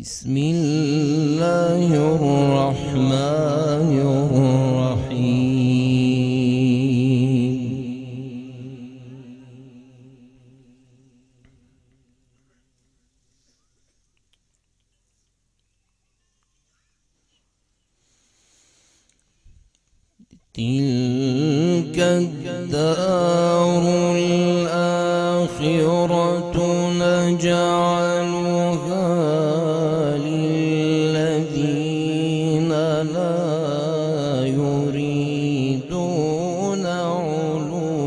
بسم الله الرحمن الرحيم. تلك الدار الآخرة نجعلها للذين لا يريدون علوا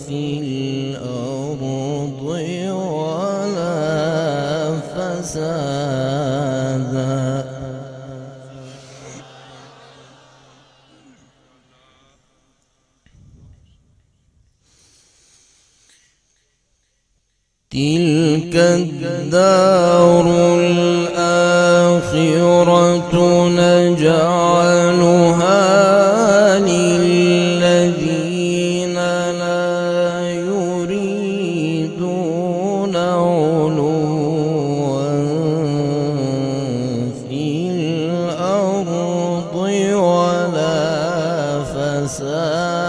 في الأرض ولا فسادا. تلك الدار الآخرة نجعلها للذين لا يريدون علوا في الأرض ولا فسادا.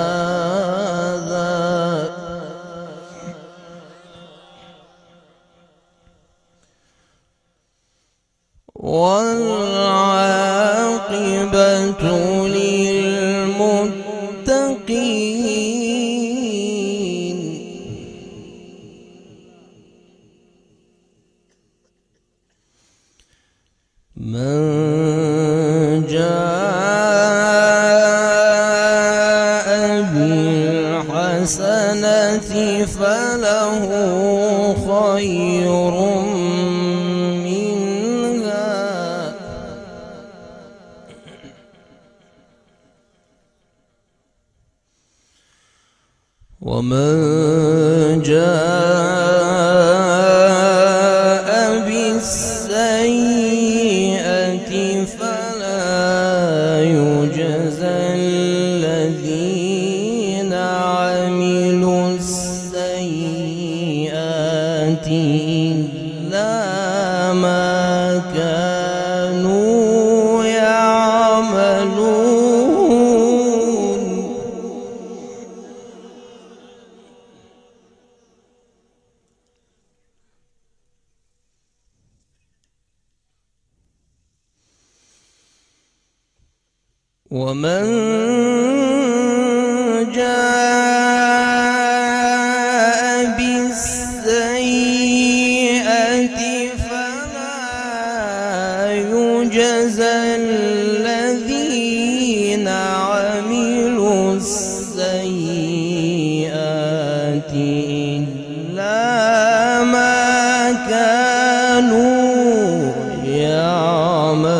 والعاقبة للمتقين. من جاء بالحسنة فله خير ومن جاء بالسيئة فلا يجزى الذين عملوا السيئات إلا ما كانوا يعملون. ومن جاء بالسيئة فلا يجزى الذين عملوا السيئات إلا ما كانوا يعملون.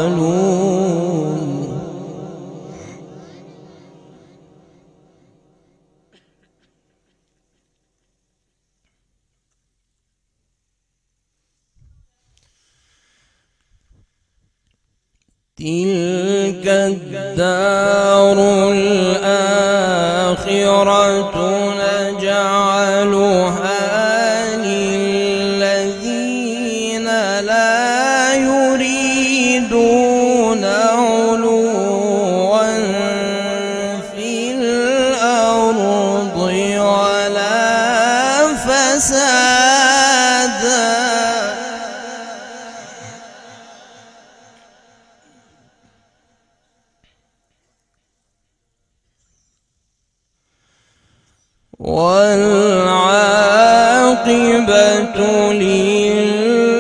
تلك الدار الآخرة نجعلها للذين لا يريدون علوا في الأرض ولا فسادا. والعاقبة للمتقين.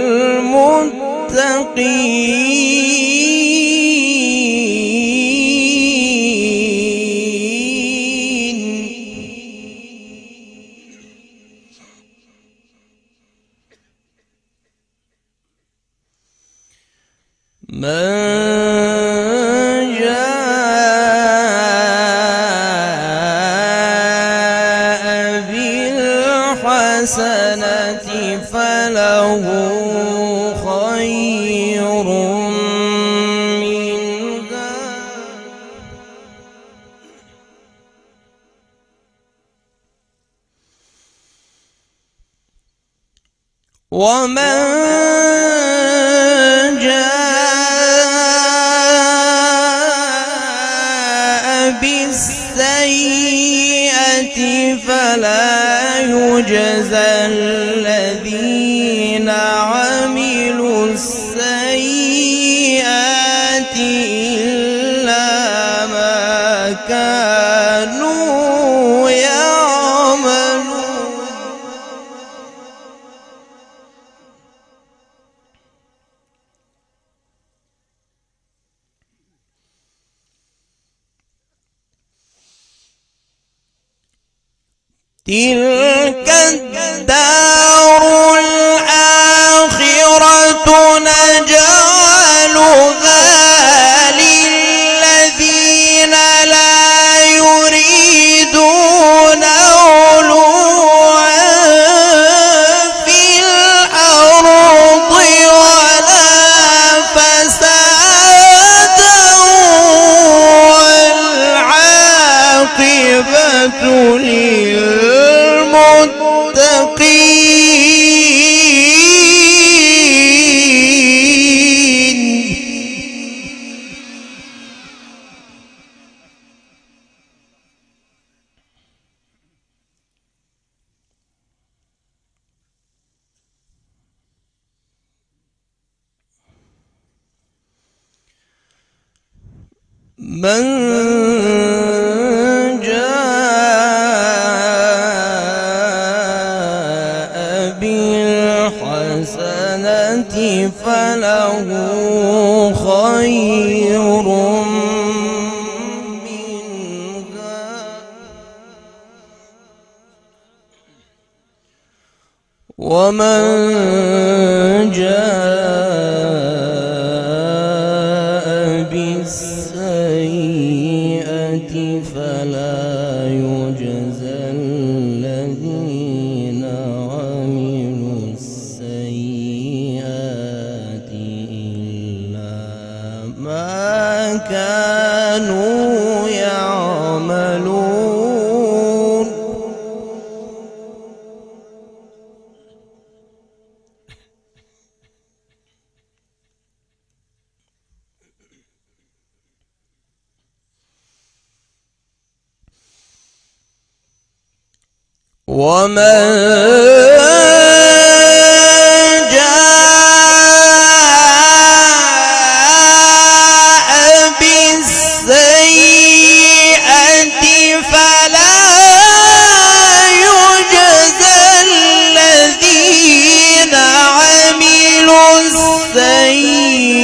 من جاء بالحسنة فله خير منها ومن بالسيئة فلا يجزى الذين عملوا السيئات إلا ما كانوا يعملون. تلك الدار الآخرة نجعلها للذين لا يريدون علوا في الأرض ولا فسادا والعاقبة للمتقين. من جاء بالحسنة فله خير منها ومن جاء بالسيئة فلا يجزى الذين عملوا السيئات إلا ما كانوا يعملون. ومن جاء بالسيئة فلا يجزى الذين عملوا السيئات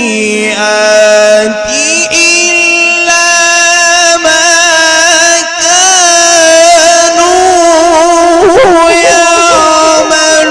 إلا ما كانوا يعملون.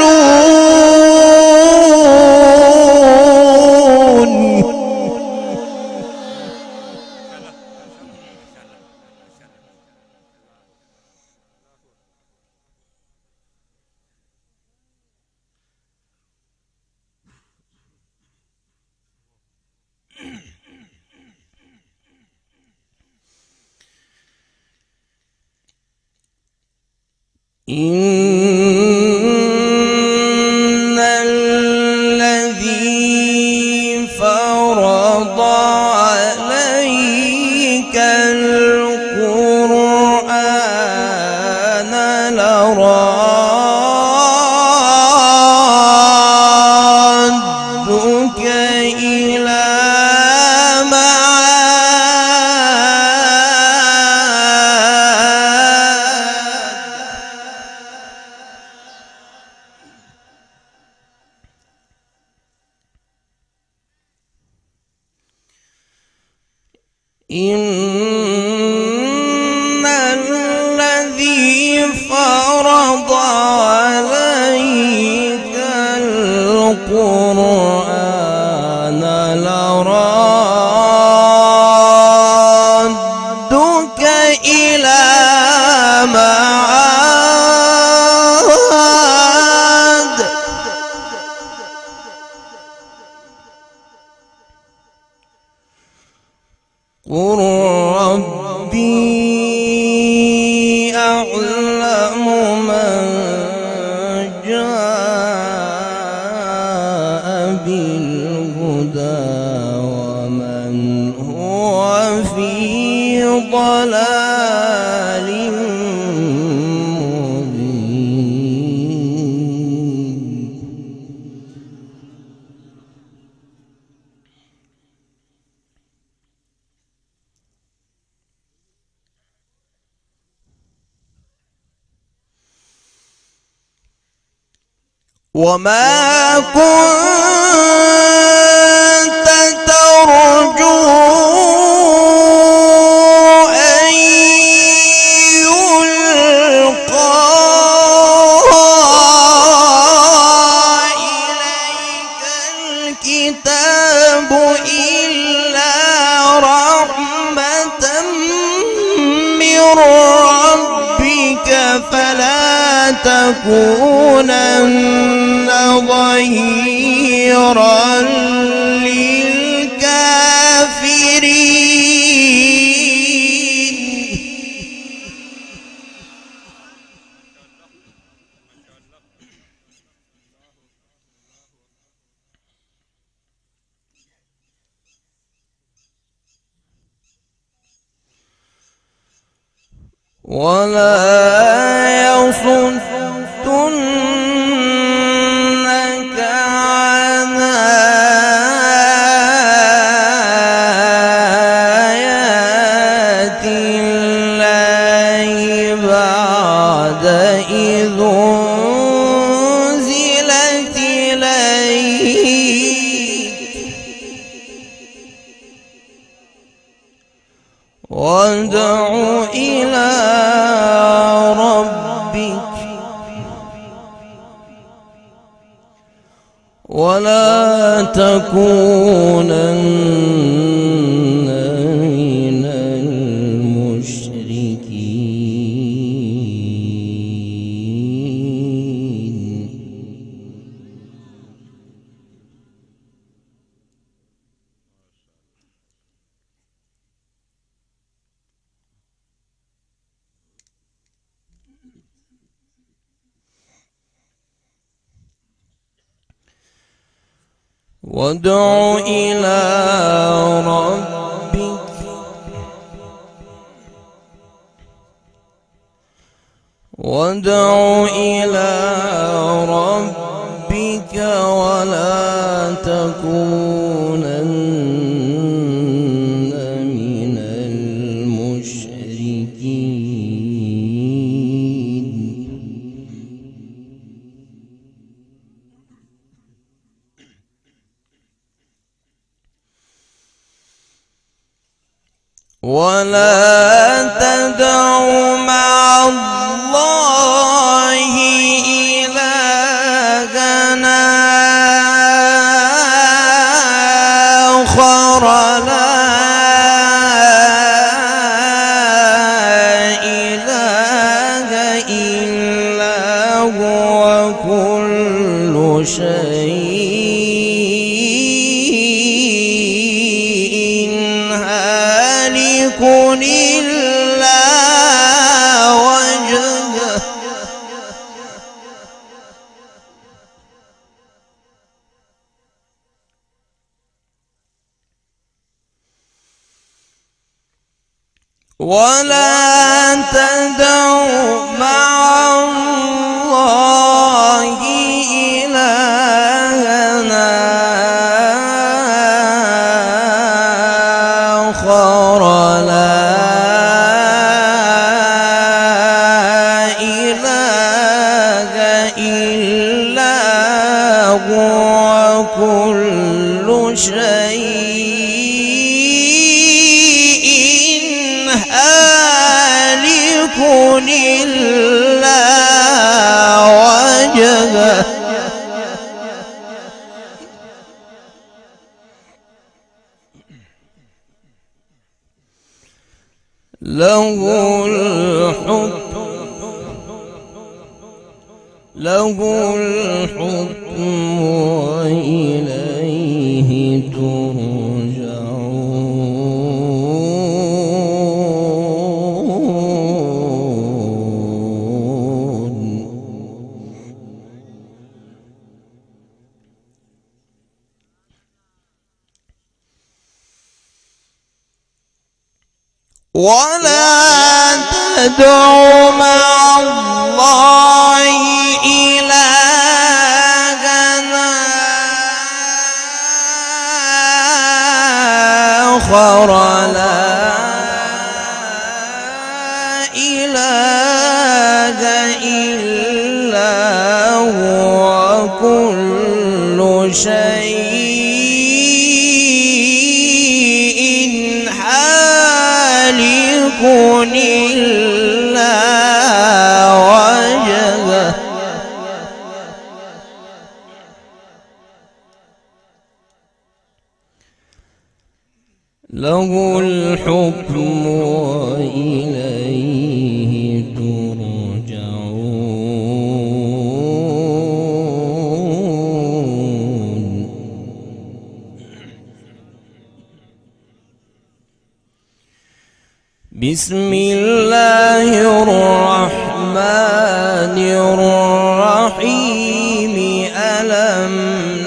إن الذي فرض عليك القرآن لرادك إلى معاد إن الذي فرض عليك القرآن لرادك إلى معاد قل ربي أعلم من جاء بالهدى ومن هو في ضلال مبين وما كنت ترجو أن يلقى إليك الكتاب إلا رحمة من ربك فلا تكونن ظهيرا للكافرين ولا يصدنك عن آيات الله بعد إذ أنزلت إليك وادع إلى ربك ولا تكونن من المشركين وادع إلى ربك وادع إلى ربك ولا تكونن من المشركين ولا تدع مع الله إلهنا آخر لا إله إلا هو كل شيء هالك إلا وجهه ولا تدع مع الله إلهنا آخر لا إله إلا هو كل شيء إلا وجهه له الحكم وإليه ترجعون. ولا تدع مع الله إلهًا آخر لا إله إلا هو كل شيء حالق إلا وجهه له الحكم وإليه ترجعون. بسم الله الرحمن الرحيم. ألم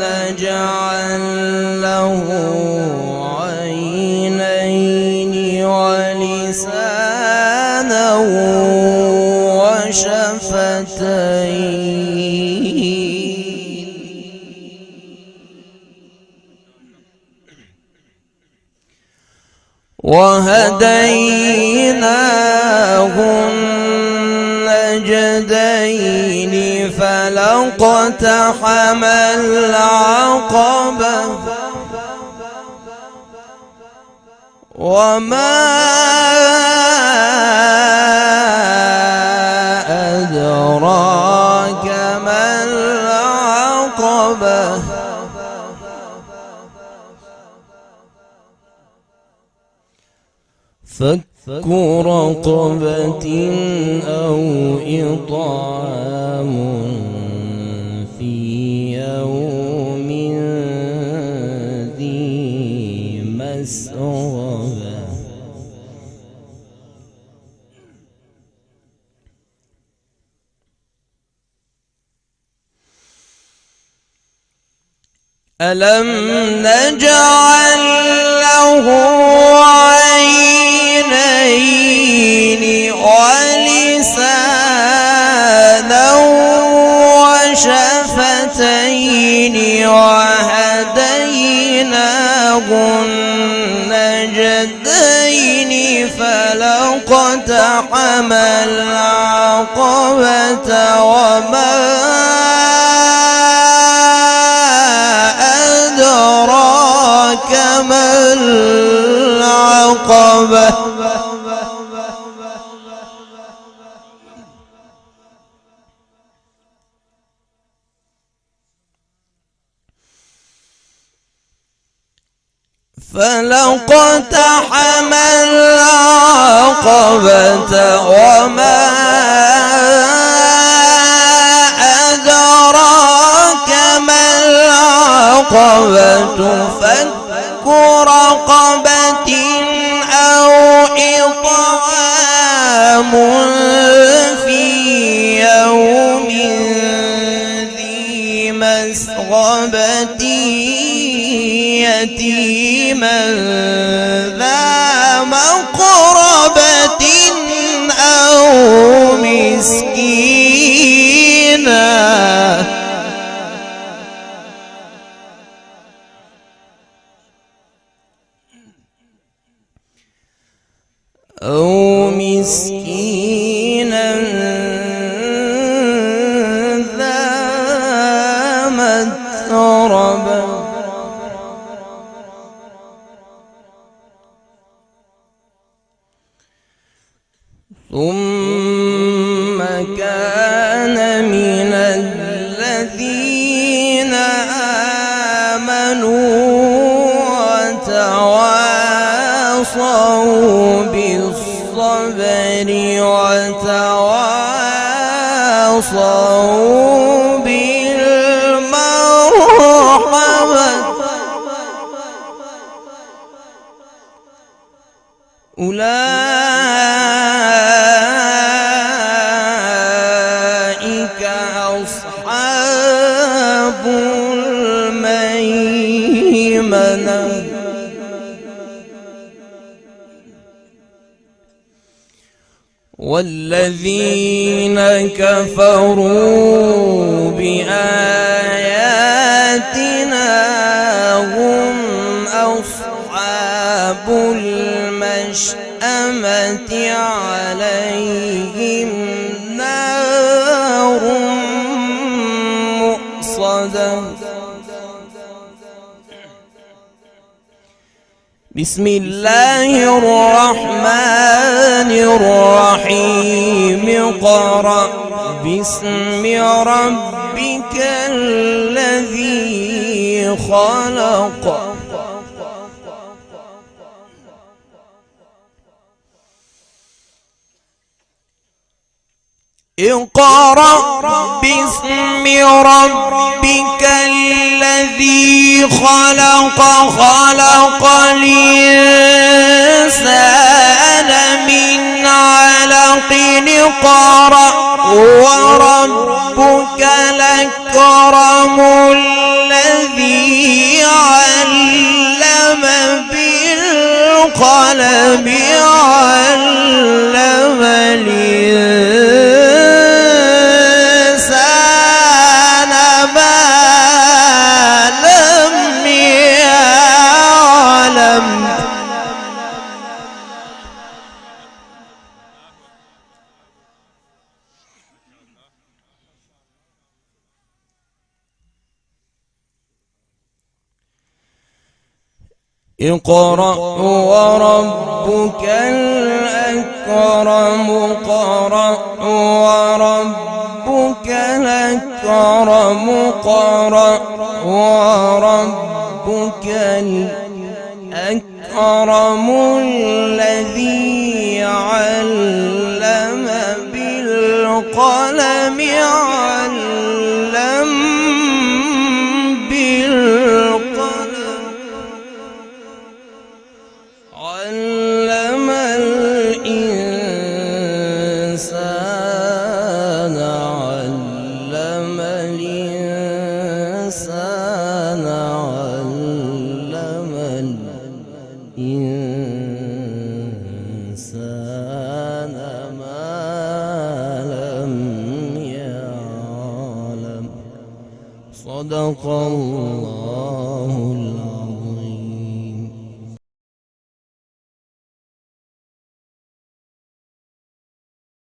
نجعل له عينين ولسانا وشفتين وهديناه النجدين فلاقتحم العقبة وما أدراك ما العقبة فك رقبة أو إطعام في يوم ذي مسغبة ألم نجعل له عينين ولسانا وشفتين وهديناه النجدين فلاقتحم العقبة وما أدراك ما العقبة فلاقتحم العقبة وما أدراك ما العقبة فك رقبة أو إطعام في يوم ذي مسغبة يتيما ذا مقربة أو مسكينا ذا متربة ثم كان من الذين آمنوا وتواصوا بالصبر وتواصوا بالمرحمة أولئك أصحاب الميمنة والذين كفروا بآياتنا هم أصحاب المشأمة عليهم نار مؤصدة بسم الله الرحمن الرحيم اقرأ باسم ربك الذي خلق اقرأ باسم ربك الذي خلق خلق الإنسان من علق اقرأ وربك الأكرم الذي علم بالقلم علم الإنسان ما لم يعلم اقرأ وربك الأكرم اقرأ وربك الأكرم اقرأ وربك الأكرم الذي علم بالقلم علم علم الإنسان علم الإنسان علم الإنسان ما لم يعلم صدق الله